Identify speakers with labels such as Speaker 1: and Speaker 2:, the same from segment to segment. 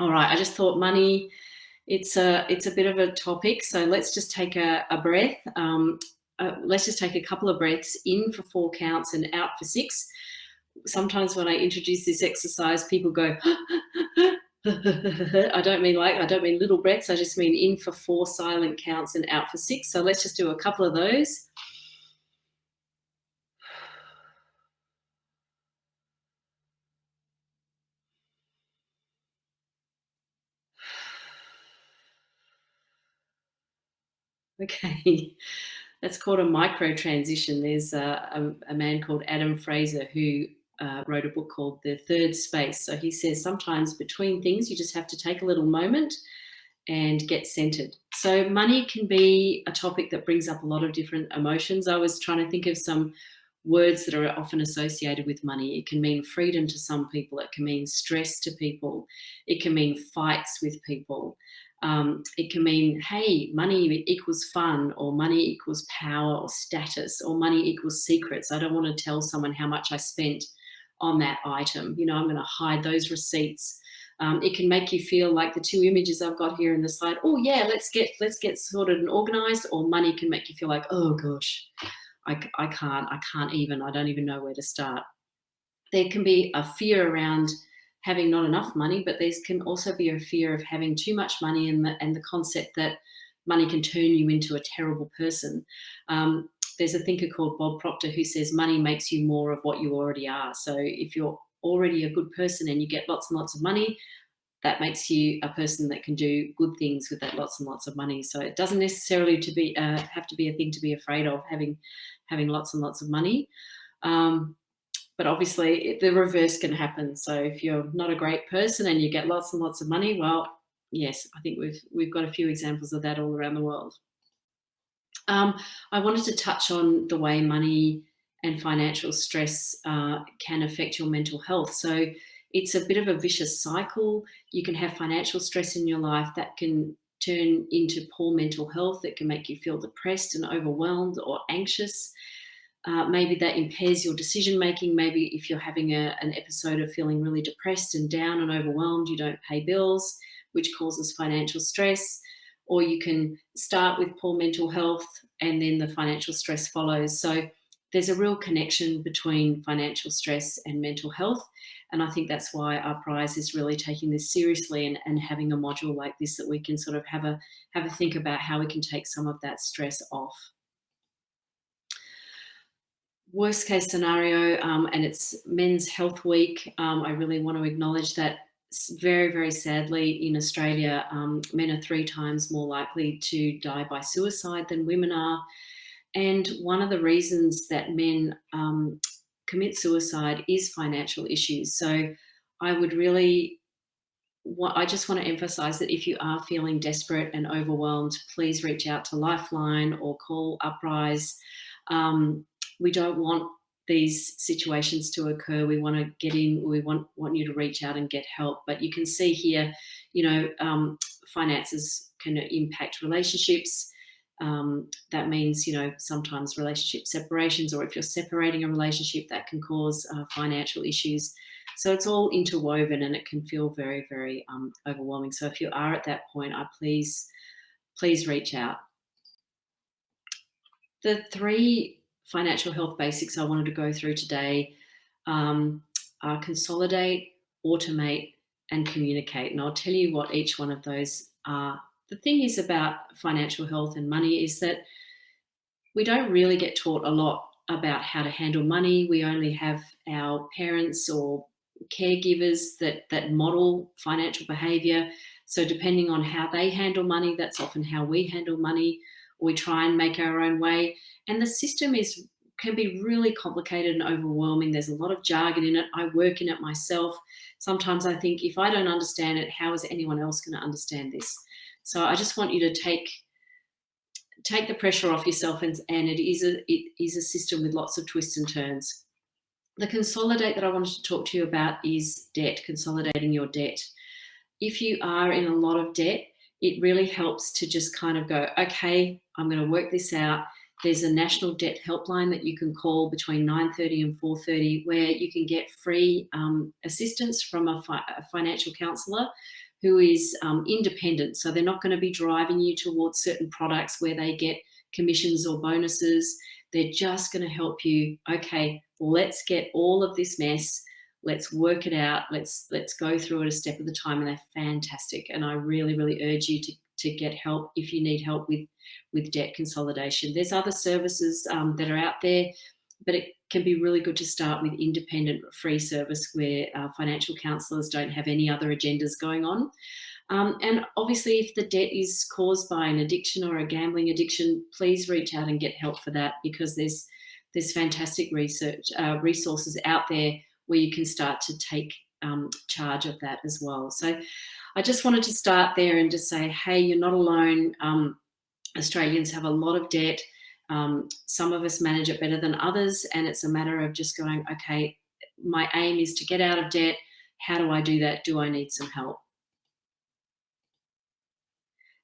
Speaker 1: All right, I just thought money, it's a bit of a topic, so let's just take a breath. Let's just take a couple of breaths in for 4 counts and out for 6. Sometimes when I introduce this exercise, people go, I don't mean little breaths, I just mean in for 4 silent counts and out for 6. So let's just do a couple of those. Okay, that's called a micro transition. There's a man called Adam Fraser who wrote a book called The Third Space. So he says sometimes between things, you just have to take a little moment and get centered. So money can be a topic that brings up a lot of different emotions. I was trying to think of some words that are often associated with money. It can mean freedom to some people. It can mean stress to people. It can mean fights with people. It can mean, hey, money equals fun, or money equals power or status, or money equals secrets. I don't want to tell someone how much I spent on that item. You know, I'm going to hide those receipts. It can make you feel like the two images I've got here in the slide. Oh yeah, let's get sorted and organized. Or money can make you feel like, oh gosh, I can't even. I don't even know where to start. There can be a fear around having not enough money, but there can also be a fear of having too much money, and the concept that money can turn you into a terrible person. There's a thinker called Bob Proctor who says money makes you more of what you already are. So if you're already a good person and you get lots and lots of money, that makes you a person that can do good things with that lots and lots of money. So it doesn't necessarily have to be a thing to be afraid of, having lots and lots of money. But obviously the reverse can happen. So if you're not a great person and you get lots and lots of money, well, yes, I think we've got a few examples of that all around the world. I wanted to touch on the way money and financial stress can affect your mental health. So it's a bit of a vicious cycle. You can have financial stress in your life that can turn into poor mental health. That can make you feel depressed and overwhelmed or anxious. Maybe that impairs your decision making. Maybe if you're having an episode of feeling really depressed and down and overwhelmed, you don't pay bills, which causes financial stress. Or you can start with poor mental health and then the financial stress follows. So there's a real connection between financial stress and mental health. And I think that's why Uprise is really taking this seriously, and having a module like this that we can sort of have a think about how we can take some of that stress off. Worst case scenario, and it's Men's Health Week. I really want to acknowledge that very, very sadly in Australia, men are 3 times more likely to die by suicide than women are. And one of the reasons that men commit suicide is financial issues. So I would really, I just want to emphasize that if you are feeling desperate and overwhelmed, please reach out to Lifeline or call Uprise. We don't want these situations to occur. We want to get in. We want you to reach out and get help. But you can see here, finances can impact relationships. That means, sometimes relationship separations, or if you're separating a relationship, that can cause financial issues. So it's all interwoven, and it can feel very, very overwhelming. So if you are at that point, please reach out. The 3 financial health basics I wanted to go through today are consolidate, automate, and communicate. And I'll tell you what each one of those are. The thing is about financial health and money is that we don't really get taught a lot about how to handle money. We only have our parents or caregivers that model financial behavior. So depending on how they handle money, that's often how we handle money. We try and make our own way. And the system can be really complicated and overwhelming. There's a lot of jargon in it. I work in it myself. Sometimes I think, if I don't understand it, how is anyone else going to understand this? So I just want you to take the pressure off yourself, and it is a system with lots of twists and turns. The consolidate that I wanted to talk to you about is debt, consolidating your debt. If you are in a lot of debt, it really helps to just kind of go, okay, I'm going to work this out. There's a national debt helpline that you can call between 9:30 and 4:30, where you can get free assistance from a financial counsellor who is independent. So they're not going to be driving you towards certain products where they get commissions or bonuses. They're just going to help you. Okay, let's get all of this mess. Let's work it out. Let's go through it a step at a time. And they're fantastic. And I really, really urge you to get help if you need help with debt consolidation. There's other services that are out there, but it can be really good to start with independent free service where financial counsellors don't have any other agendas going on. And obviously, if the debt is caused by an addiction or a gambling addiction, please reach out and get help for that, because there's fantastic resources out there where you can start to take charge of that as well. So I just wanted to start there and just say, hey, you're not alone. Australians have a lot of debt. Some of us manage it better than others, and it's a matter of just going, okay, my aim is to get out of debt. How do I do that? Do I need some help?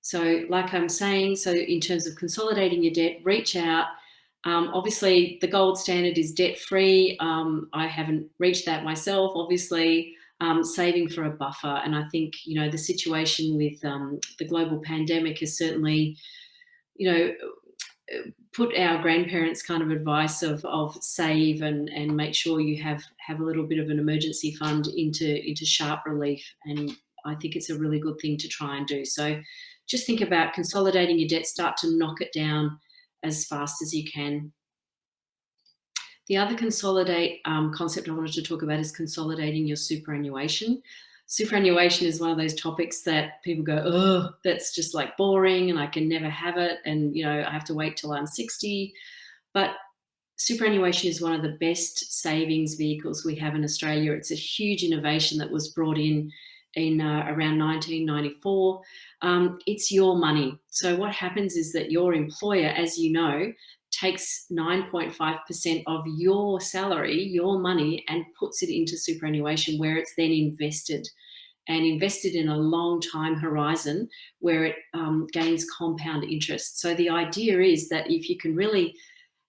Speaker 1: So like I'm saying, so in terms of consolidating your debt, reach out. Obviously, the gold standard is debt-free. I haven't reached that myself, obviously. Saving for a buffer. And I think, the situation with the global pandemic has certainly, put our grandparents' kind of advice of save and make sure you have a little bit of an emergency fund into sharp relief. And I think it's a really good thing to try and do. So just think about consolidating your debt, start to knock it down as fast as you can. The other consolidate concept I wanted to talk about is consolidating your superannuation. Superannuation is one of those topics that people go, oh, that's just like boring and I can never have it. And, I have to wait till I'm 60. But superannuation is one of the best savings vehicles we have in Australia. It's a huge innovation that was brought in around 1994. It's your money. So what happens is that your employer, as you know, takes 9.5% of your salary, your money, and puts it into superannuation, where it's then invested in a long time horizon where it gains compound interest. So the idea is that if you can really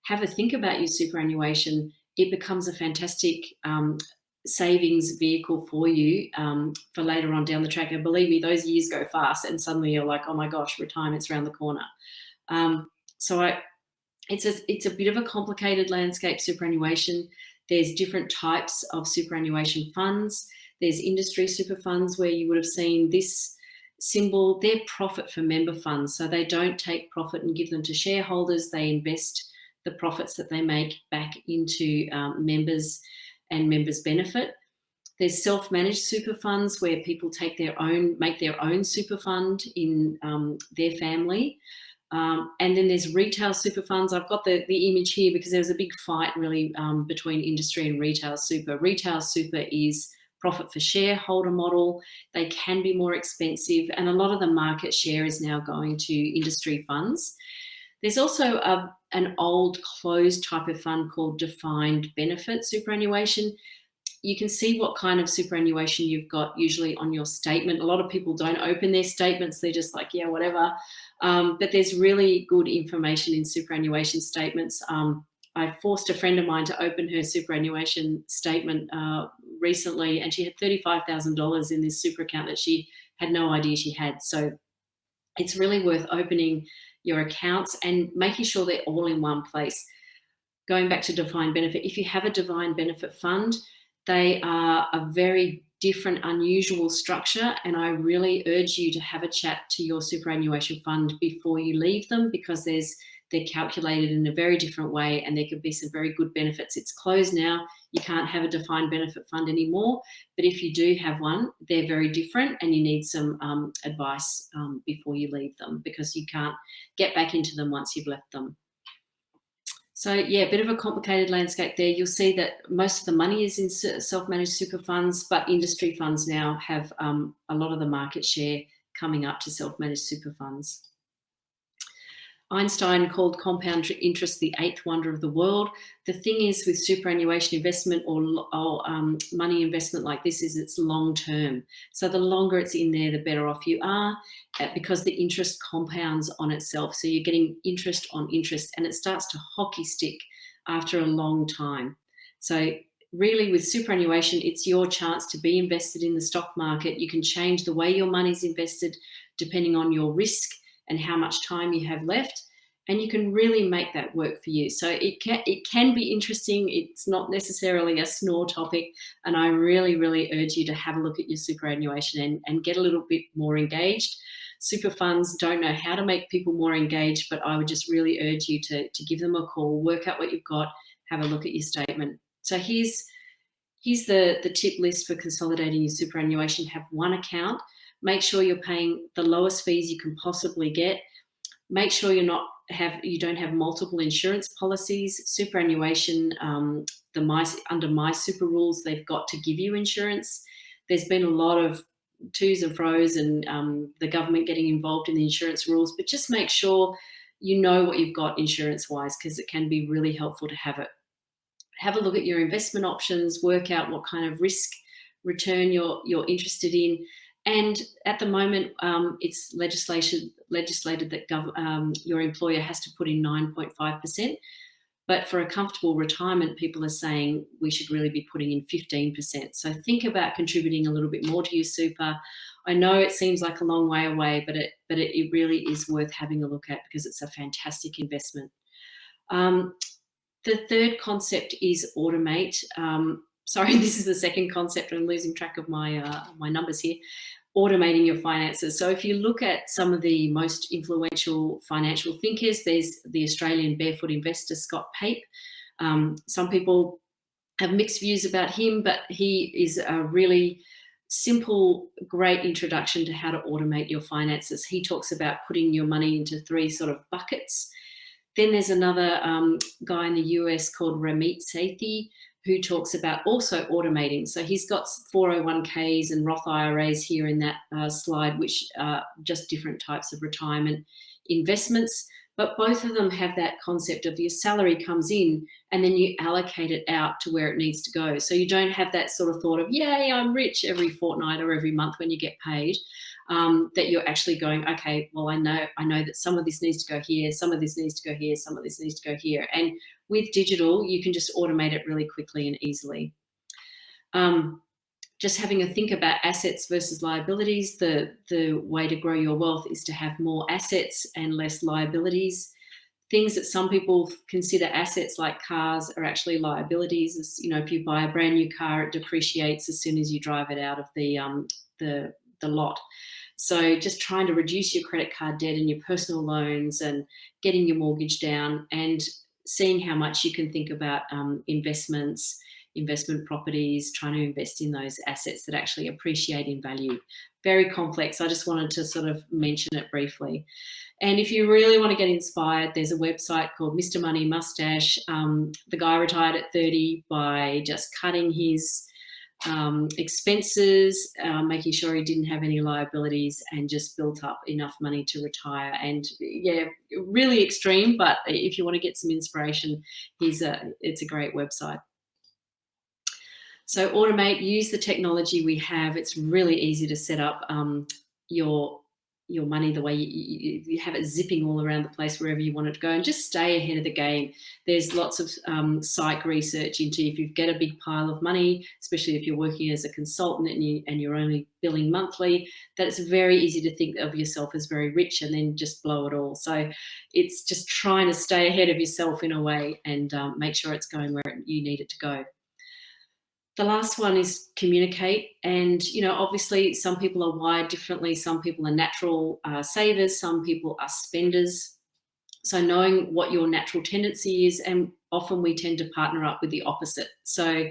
Speaker 1: have a think about your superannuation, it becomes a fantastic savings vehicle for you for later on down the track. And believe me, those years go fast, and suddenly you're like, oh my gosh, retirement's around the corner. It's a bit of a complicated landscape, superannuation. There's different types of superannuation funds. There's industry super funds where you would have seen this symbol. They're profit for member funds. So they don't take profit and give them to shareholders. They invest the profits that they make back into members and members' benefit. There's self-managed super funds where people make their own super fund in their family. And then there's retail super funds. I've got the image here because there was a big fight really between industry and retail super. Retail super is profit for shareholder model. They can be more expensive, and a lot of the market share is now going to industry funds. There's also an old closed type of fund called defined benefit superannuation. You can see what kind of superannuation you've got usually on your statement. A lot of people don't open their statements. They're just like, yeah, whatever. But there's really good information in superannuation statements. I forced a friend of mine to open her superannuation statement recently, and she had $35,000 in this super account that she had no idea she had. So it's really worth opening your accounts and making sure they're all in one place. Going back to defined benefit, if you have a defined benefit fund, they are a very different, unusual structure, and I really urge you to have a chat to your superannuation fund before you leave them, because they're calculated in a very different way, and there could be some very good benefits. It's closed now. You can't have a defined benefit fund anymore, but if you do have one, they're very different, and you need some advice before you leave them, because you can't get back into them once you've left them. So yeah, a bit of a complicated landscape there. You'll see that most of the money is in self-managed super funds, but industry funds now have a lot of the market share coming up to self-managed super funds. Einstein called compound interest the eighth wonder of the world. The thing is with superannuation investment or money investment like this is it's long term. So the longer it's in there, the better off you are, because the interest compounds on itself. So you're getting interest on interest, and it starts to hockey stick after a long time. So really with superannuation, it's your chance to be invested in the stock market. You can change the way your money's invested depending on your risk and how much time you have left. And you can really make that work for you. So it can be interesting. It's not necessarily a snore topic. And I really, really urge you to have a look at your superannuation and get a little bit more engaged. Super funds don't know how to make people more engaged, but I would just really urge you to give them a call, work out what you've got, have a look at your statement. So here's the tip list for consolidating your superannuation. Have one account. Make sure you're paying the lowest fees you can possibly get. Make sure you don't have multiple insurance policies. Superannuation, under My Super rules, they've got to give you insurance. There's been a lot of to's and fro's and the government getting involved in the insurance rules, but just make sure you know what you've got insurance-wise, because it can be really helpful to have it. Have a look at your investment options, work out what kind of risk return you're interested in. And at the moment, it's legislated that your employer has to put in 9.5%. But for a comfortable retirement, people are saying we should really be putting in 15%. So think about contributing a little bit more to your super. I know it seems like a long way away, but it really is worth having a look at because it's a fantastic investment. The third concept is automate. Sorry, this is the second concept. I'm losing track of my numbers here. Automating your finances. So if you look at some of the most influential financial thinkers, there's the Australian barefoot investor, Scott Pape. Some people have mixed views about him, but he is a really simple, great introduction to how to automate your finances. He talks about putting your money into 3 sort of buckets. Then there's another guy in the US called Ramit Sethi, who talks about also automating. So he's got 401ks and Roth IRAs here in that slide, which are just different types of retirement investments. But both of them have that concept of your salary comes in and then you allocate it out to where it needs to go. So you don't have that sort of thought of, yay, I'm rich every fortnight or every month when you get paid. That you're actually going, okay, well, I know that some of this needs to go here, some of this needs to go here, some of this needs to go here. And with digital, you can just automate it really quickly and easily. Just having a think about assets versus liabilities. The way to grow your wealth is to have more assets and less liabilities. Things that some people consider assets like cars are actually liabilities. As, if you buy a brand new car, it depreciates as soon as you drive it out of the lot. So just trying to reduce your credit card debt and your personal loans and getting your mortgage down and seeing how much you can think about investments, investment properties, trying to invest in those assets that actually appreciate in value. Very complex. I just wanted to sort of mention it briefly. And if you really want to get inspired, there's a website called Mr. Money Mustache. The guy retired at 30 by just cutting his expenses, making sure he didn't have any liabilities and just built up enough money to retire. And yeah, really extreme, but if you want to get some inspiration, it's a great website. So automate, use the technology we have. It's really easy to set up your money the way you have it zipping all around the place wherever you want it to go, and just stay ahead of the game. There's lots of psych research into if you get a big pile of money, especially if you're working as a consultant and you're only billing monthly, that it's very easy to think of yourself as very rich and then just blow it all. So it's just trying to stay ahead of yourself in a way and make sure it's going where you need it to go. The last one is communicate. And, obviously some people are wired differently. Some people are natural savers. Some people are spenders. So knowing what your natural tendency is, and often we tend to partner up with the opposite. So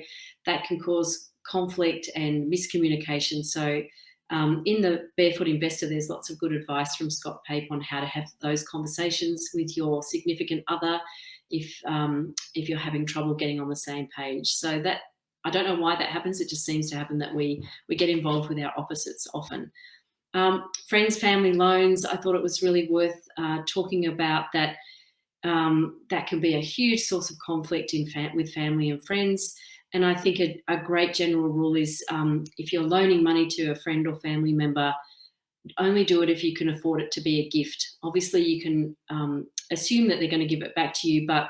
Speaker 1: that can cause conflict and miscommunication. So in the Barefoot Investor, there's lots of good advice from Scott Pape on how to have those conversations with your significant other if you're having trouble getting on the same page. So that, I don't know why that happens. It just seems to happen that we get involved with our opposites often. Friends, family loans. I thought it was really worth talking about that. That can be a huge source of conflict with family and friends. And I think a great general rule is if you're loaning money to a friend or family member, only do it if you can afford it to be a gift. Obviously, you can assume that they're going to give it back to you, but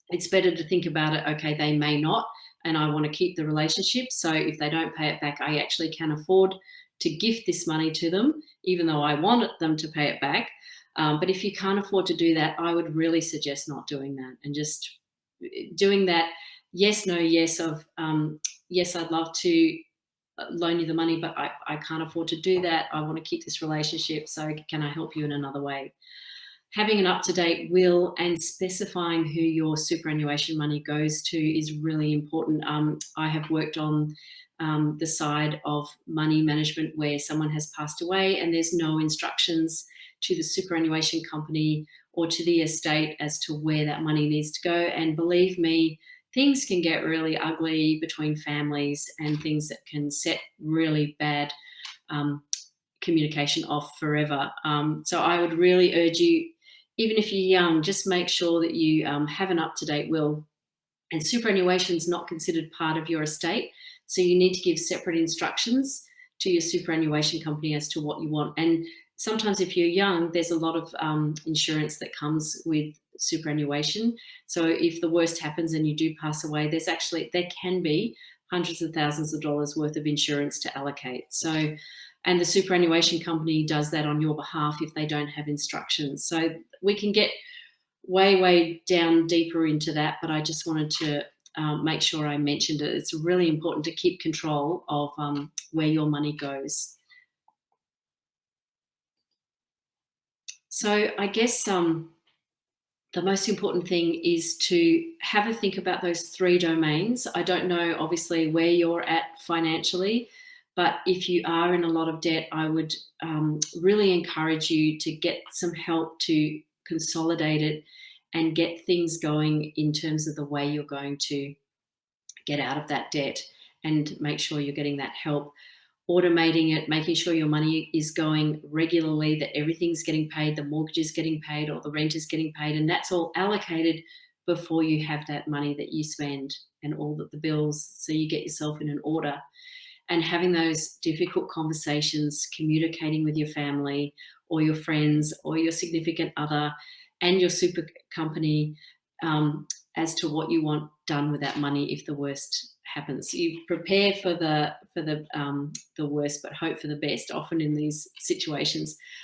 Speaker 1: it's better to think about it. Okay, they may not. and I want to keep the relationship. So if they don't pay it back, I actually can afford to gift this money to them, even though I want them to pay it back. But if you can't afford to do that, I would really suggest not doing that and just doing that yes, no, yes of yes, I'd love to loan you the money, but I can't afford to do that. I want to keep this relationship. So can I help you in another way? Having an up-to-date will and specifying who your superannuation money goes to is really important. I have worked on the side of money management where someone has passed away and there's no instructions to the superannuation company or to the estate as to where that money needs to go. And believe me, things can get really ugly between families and things that can set really bad um, communication off forever. So I would really urge you, even if you're young, just make sure that you have an up-to-date will. And superannuation is not considered part of your estate, so you need to give separate instructions to your superannuation company as to what you want. And sometimes if you're young, there's a lot of insurance that comes with superannuation. So if the worst happens and you do pass away, there can be hundreds of thousands of dollars worth of insurance to allocate. So, and the superannuation company does that on your behalf if they don't have instructions. So we can get way down deeper into that, but I just wanted to make sure I mentioned it. It's really important to keep control of where your money goes. So I guess the most important thing is to have a think about those three domains. I don't know, obviously, where you're at financially, but if you are in a lot of debt, I would really encourage you to get some help to consolidate it and get things going in terms of the way you're going to get out of that debt and make sure you're getting that help. Automating it, making sure your money is going regularly, that everything's getting paid, the mortgage is getting paid or the rent is getting paid, and that's all allocated before you have that money that you spend and all of the bills, so you get yourself in an order. And having those difficult conversations, communicating with your family or your friends or your significant other and your super company as to what you want done with that money if the worst happens. You prepare for the worst, but hope for the best. Often in these situations,